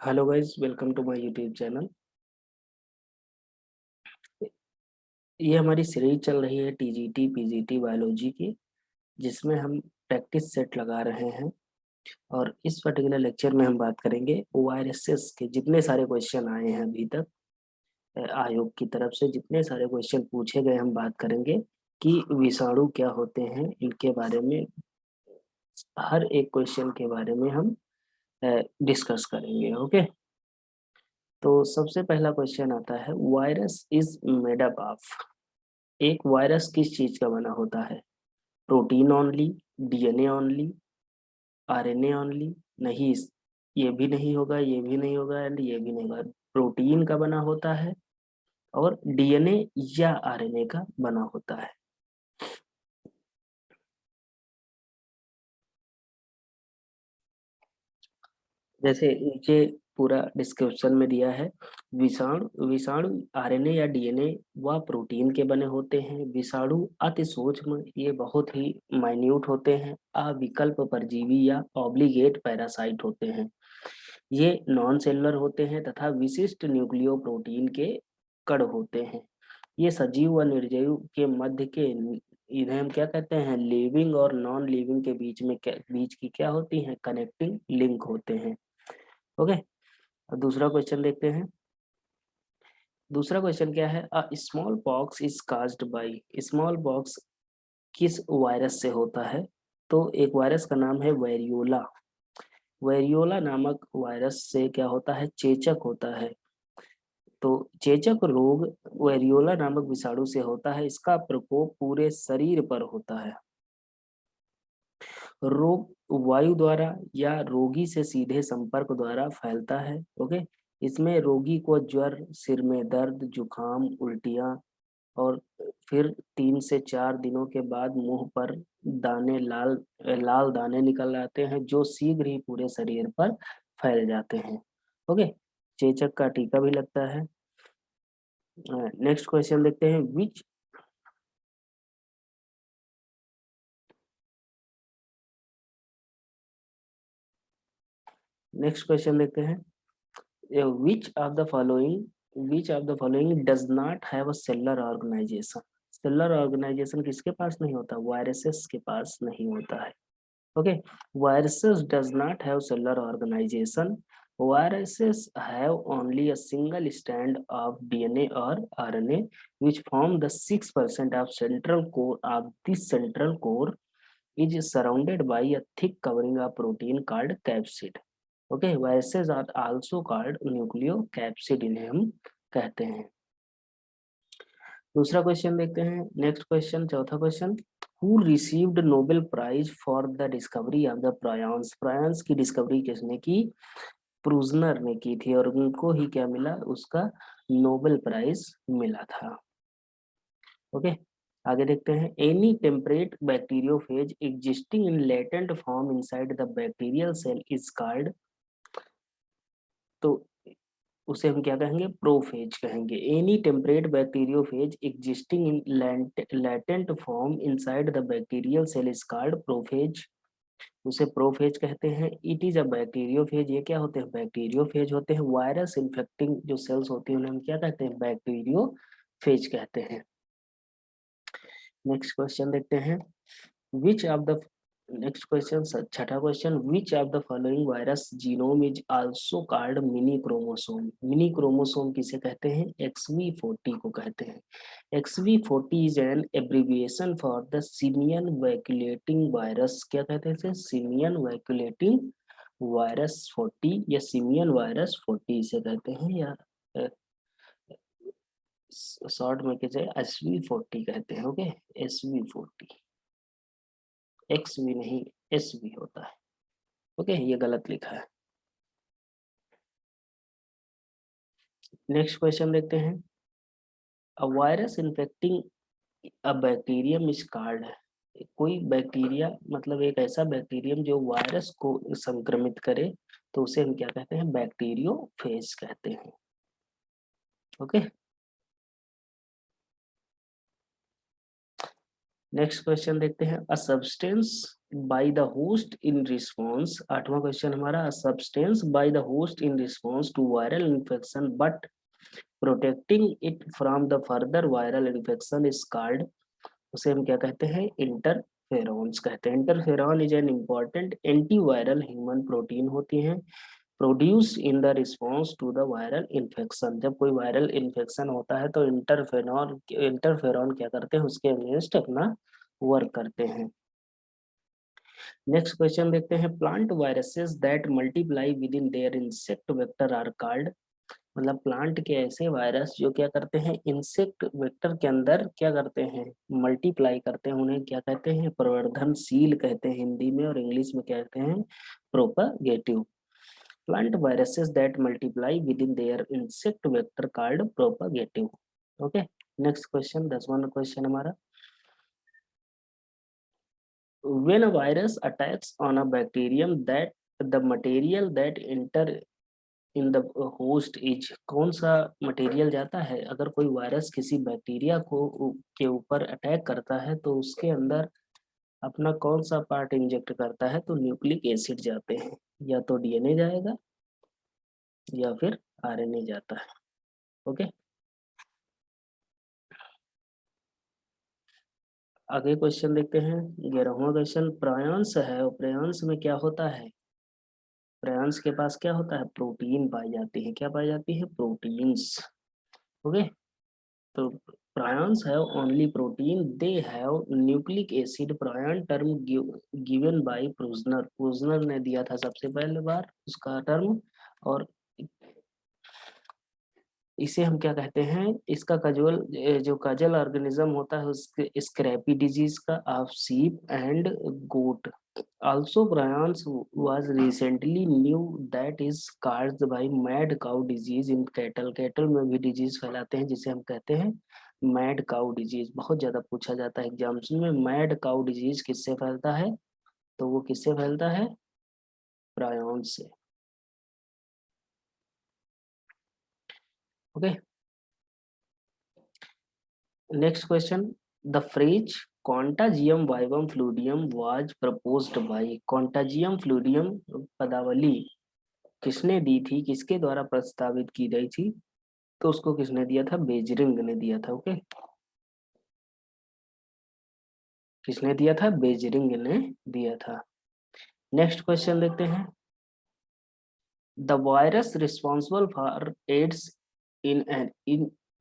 Hello guys, welcome to my YouTube channel. ये हमारी series चल रही है टीजीटी पीजीटी बायोलॉजी की, जिसमें हम प्रैक्टिस सेट लगा रहे हैं। और इस पर्टिकुलर लेक्चर में हम बात करेंगे वायरसेस के जितने सारे क्वेश्चन आए हैं अभी तक आयोग की तरफ से जितने सारे क्वेश्चन पूछे गए, हम बात करेंगे कि विषाणु क्या होते हैं, इनके बारे में हर एक क्वेश्चन के बारे में हम डिस्कस करेंगे। ओके, तो सबसे पहला क्वेश्चन आता है, virus is made up of. एक वायरस किस चीज का बना होता है? Protein only, DNA only, RNA only? नहीं, ये भी नहीं होगा, ये भी नहीं होगा एंड ये भी नहीं होगा। प्रोटीन का बना होता है और डीएनए या आरएनए का बना होता है। जैसे नीचे पूरा डिस्क्रिप्शन में दिया है, विषाणु विषाणु आरएनए या डीएनए व प्रोटीन के बने होते हैं। विषाणु अति सूक्ष्म, ये बहुत ही माइन्यूट होते हैं। अविकल्प परजीवी या ऑब्लिगेट पैरासाइट होते हैं। ये नॉन सेलुलर होते हैं तथा विशिष्ट न्यूक्लियो प्रोटीन के कण होते हैं। ये सजीव व निर्जीव के मध्य के, इन्हें हम क्या कहते हैं, लिविंग और नॉन लिविंग के बीच की क्या होती है, कनेक्टिंग लिंक होते हैं। ओके, अब दूसरा क्वेश्चन देखते हैं। दूसरा क्वेश्चन क्या है, a small pox is caused by. Small pox किस वायरस से होता है? तो एक वायरस का नाम है वेरियोला। वेरियोला नामक वायरस से क्या होता है, चेचक होता है। तो चेचक रोग वेरियोला नामक विषाणु से होता है। इसका प्रकोप पूरे शरीर पर होता है। रोग वायु द्वारा या रोगी से सीधे संपर्क द्वारा फैलता है। ओके, इसमें रोगी को ज्वर, सिर में दर्द, जुकाम, उल्टियां और फिर 3 से 4 दिनों के बाद मुंह पर दाने, लाल लाल दाने निकल आते हैं, जो शीघ्र ही पूरे शरीर पर फैल जाते हैं। ओके, चेचक का टीका भी लगता है। नेक्स्ट क्वेश्चन देखते हैं, विच नेक्स्ट क्वेश्चन देखते हैं, which of the following does not have a cellular organisation. Cellular organisation किसके पास नहीं होता? वायरसेस के पास नहीं होता है। Okay, viruses does not have cellular organization. Viruses have only a single strand of DNA or RNA, which form the 6% of central core. Of this central core is surrounded by a thick covering of protein called capsid. Okay, viruses are also called nucleocapsid, इन्हें हम कहते हैं। दूसरा question देखते हैं। Next question, चौथा question, who received Nobel prize for the discovery of the prions. Prions की discovery किसने की? प्रूजनर ने की थी और उनको ही क्या मिला, उसका नोबेल प्राइज मिला था। ओके, आगे देखते हैं, any temperate bacteriophage existing in latent form inside the bacterial cell is called. तो उसे हम क्या कहेंगे, प्रोफेज कहेंगे। Any temperate bacteriophage existing in latent form inside the bacterial cell is called prophage. उसे प्रोफेज कहते हैं। इट इज अ बैक्टीरियोफेज, ये क्या होते हैं, बैक्टीरियोफेज होते हैं। वायरस इन्फेक्टिंग जो सेल्स होती हैं उन्हें हम क्या कहते हैं, बैक्टीरियोफेज कहते हैं। नेक्स्ट क्वेश्चन देखते हैं, which of the next question, छठा question, which of the following virus genome is also called mini chromosome. Mini chromosome किसे कहते हैं? XV40 को कहते हैं। XV40 is an abbreviation for the simian vacuolating virus. क्या कहते हैं इसे? सिमियन वैक्यूलेटिंग वायरस 40 या सिमियन वायरस 40 इसे कहते हैं, या शॉर्ट में किसे SV40 कहते हैं। ओके, SV40, XV नहीं, SV होता है। ओके, ये गलत लिखा है। नेक्स्ट क्वेश्चन देखते हैं, a virus infecting a bacterium is called. कोई बैक्टीरिया, मतलब एक ऐसा बैक्टीरियम जो वायरस को संक्रमित करे, तो उसे हम क्या कहते हैं, बैक्टीरियोफेज कहते हैं। ओके, नेक्स्ट क्वेश्चन देखते हैं, a substance by the host in response, 8वां क्वेश्चन हमारा, substance by the host in response to viral infection but protecting it from the further viral infection is called, उसे हम क्या कहते हैं, इंटरफेरॉन्स कहते हैं। Interferon is an important antiviral human protein होती हैं produce in the response to the viral infection. जब कोई वायरल इन्फेक्शन होता है तो इंटरफेरॉन क्या करते हैं, उसके अगेंस्ट अपना वर्क करते हैं। नेक्स्ट क्वेश्चन देखते हैं, plant viruses that multiply within their insect vector are called, मतलब प्लांट के ऐसे वायरस जो क्या करते हैं, इंसेक्ट वेक्टर के अंदर क्या करते हैं, मल्टीप्लाई करते हैं, उन्हें क्या कहते हैं, प्रवर्धनशील कहते हैं हिंदी में, और इंग्लिश में क्या कहते हैं, propagative. Plant viruses that multiply within their insect vector called propagative. Okay, next question, 10वां क्वेश्चन हमारा, when a virus attacks on a bacterium that the material that enter in the host is, कौन सा material जाता है, अगर कोई virus किसी bacteria को के ऊपर अटैक करता है तो उसके अंदर अपना कौन सा पार्ट इंजेक्ट करता है, तो न्यूक्लिक एसिड जाते हैं, या तो डीएनए जाएगा या फिर आरएनए जाता है। ओके, आगे क्वेश्चन देखते हैं, 11वां क्वेश्चन, प्रायांश है, और प्रायांश में क्या होता है, प्रायांश के पास क्या होता है, प्रोटीन पाई जाती है, क्या पाई जाती है, प्रोटीन्स। ओके, तो prions have only protein, they have nucleic acid। prion term given by प्रूजनर ने दिया था सबसे पहले बार उसका टर्म, और इसे हम क्या कहते हैं, इसका कजोल जो कजल ऑर्गेनिज्म होता है उसके स्क्रैपी डिजीज का of sheep and goat. Also prions was recently new that is caused by mad cow disease in cattle। Cattle में भी डिजीज फैलाते हैं जिसे हम कहते हैं मैड काउ डिजीज, बहुत ज्यादा पूछा जाता है एग्जाम्स में। मैड काउ डिजीज किससे फैलता है, तो वो किससे फैलता है, प्रायन से। Okay, next question, the phrase contagium vivum fluidum was proposed by, contagium fluidum पदावली किसने दी थी, किसके द्वारा प्रस्तावित की गई थी, तो उसको किसने दिया था, बेजरिंग ने दिया था। ओके, किसने दिया था, बेजरिंग ने दिया था। नेक्स्ट क्वेश्चन देखते हैं, the virus responsible for AIDS in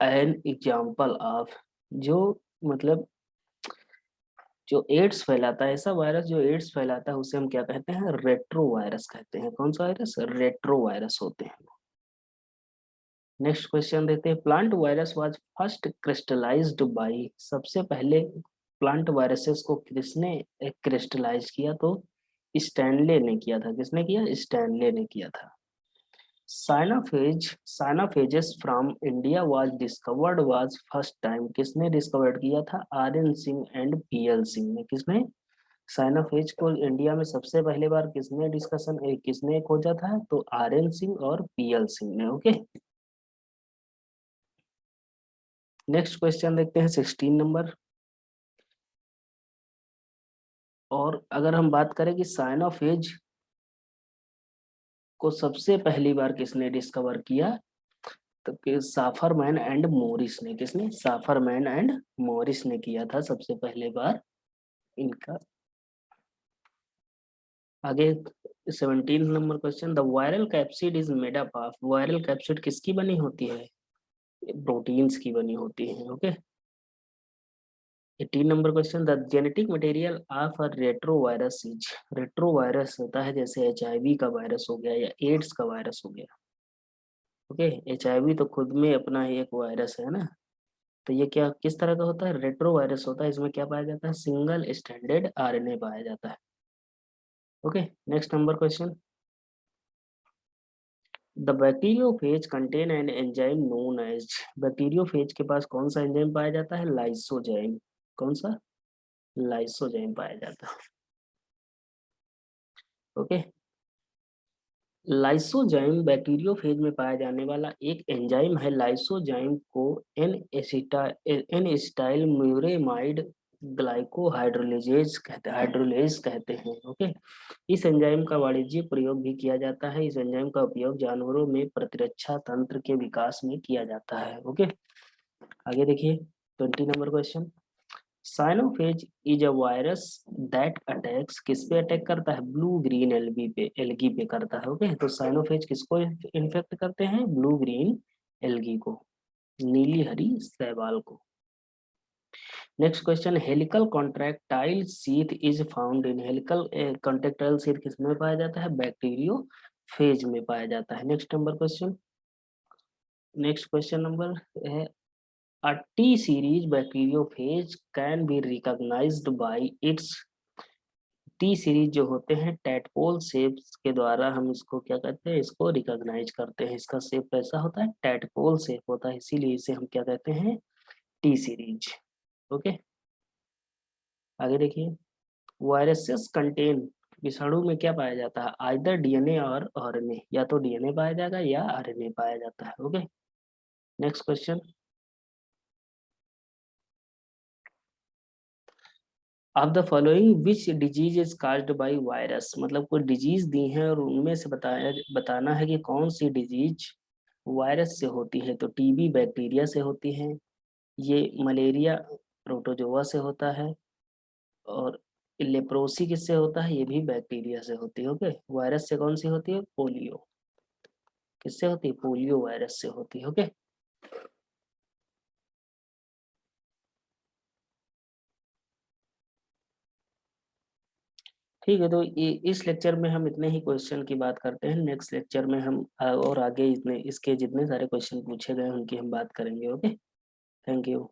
an example of, जो मतलब जो एड्स फैलाता है, ऐसा वायरस जो एड्स फैलाता है उसे हम क्या कहते हैं, रेट्रो वायरस कहते हैं। कौन सा वायरस, रेट्रो वायरस होते हैं। नेक्स्ट क्वेश्चन देते हैं, plant virus was first crystallised by, सबसे पहले प्लांट वायरसेस को किसने क्रिस्टलाइज किया, तो स्टैनले ने किया था। किसने किया, स्टैनले ने किया था। Cyanophages from India was discovered was first time, किसने डिस्कवर्ड किया था, R N Singh and PL Singh ने। किसने, साइनाफेज को इंडिया में सबसे पहले बार किसने खोजा था, तो आर एन सिंह और पीएल सिंह ने। ओके, नेक्स्ट क्वेश्चन देखते हैं, 16 नंबर। और अगर हम बात करें कि साइनाफेज को सबसे पहली बार किसने डिस्कवर किया, तो साफरमैन एंड मॉरिस ने। किसने, साफरमैन एंड मॉरिस ने किया था सबसे पहले बार इनका। आगे 17 number question, the viral capsid is made up of, viral capsid किसकी बनी होती है, प्रोटीन्स की बनी होती है। Okay, 18 number question, the genetic material of a retrovirus is, retrovirus होता है जैसे एचआईवी का वायरस हो गया या एड्स का वायरस हो गया। ओके, एचआईवी तो खुद में अपना ही एक वायरस है ना, तो ये क्या किस तरह का होता है, रेट्रो वायरस होता है, इसमें क्या पाया जाता है, सिंगल स्टैंडर्ड आरएनए पाया जाता है। Okay, next number question, the bacteriophage contain an enzyme known as, bacteriophage के पास कौन सा एंजाइम पाया जाता है, लाइसोजाइम। कौन सा, लाइसोजाइम पाया जाता है। ओके, लाइसोजाइम बैक्टीरियोफेज में पाया जाने वाला एक एंजाइम है। लाइसोजाइम को एन एसिटाइल म्यूरेमाइड ग्लाइकोहाइड्रोलेजेज कहते हाइड्रोलेज कहते हैं। ओके, इस एंजाइम का वाणिज्यिक प्रयोग भी किया जाता है। इस एंजाइम का उपयोग जानवरों में प्रतिरक्षा तंत्र के विकास में किया जाता है। ओके, आगे देखिए 20 number question. Cyanophage is a virus that attacks, किस पे अटैक करता है? ब्लू ग्रीन एल्गी पे करता है। ओके, तो साइनोफेज किसको इन्फेक्ट करते हैं? ब्लू ग्रीन एल्गी को, नीली हरी शैवाल को। Next question, helical contractile sheath is found in, helical contractile sheath किसमें पाया जाता है? बैक्टीरियोफेज में पाया जाता है। नेक्स्ट क्वेश्चन नंबर है, a T series bacteriophage can be recognized by its, T series जो होते हैं टैडपोल शेप्स के द्वारा हम इसको क्या कहते हैं? इसको रिकॉग्नाइज करते हैं। इसका शेप कैसा होता है? टैडपोल शेप होता है, इसीलिए इसे हम क्या कहते हैं? T series. ओके, आगे देखिए, वायरसेस कंटेन, विषाणु में क्या पाया जाता है? आइदर डीएनए और आरएनए, या तो डीएनए पाया जाएगा या आरएनए पाया जाता है। Okay, next question, of the following which disease is caused by virus, मतलब कोई डिजीज दी है और उनमें से बताना है कि कौन सी डिजीज वायरस से होती है। तो टीबी बैक्टीरिया से होती है, ये मलेरिया प्रोटोजोआ से होता है, और लेप्रोसी किससे होता है? ये भी बैक्टीरिया से होती है। ओके, वायरस से कौन सी होती है? पोलियो, किससे होती है? पोलियो वायरस से होती है। ओके, ठीक है, तो ये इस लेक्चर में हम इतने ही क्वेश्चन की बात करते हैं। नेक्स्ट लेक्चर में हम और आगे इतने इसके जितने सारे क्वेश्चन पूछे गए उनकी हम बात करेंगे। Okay, thank you.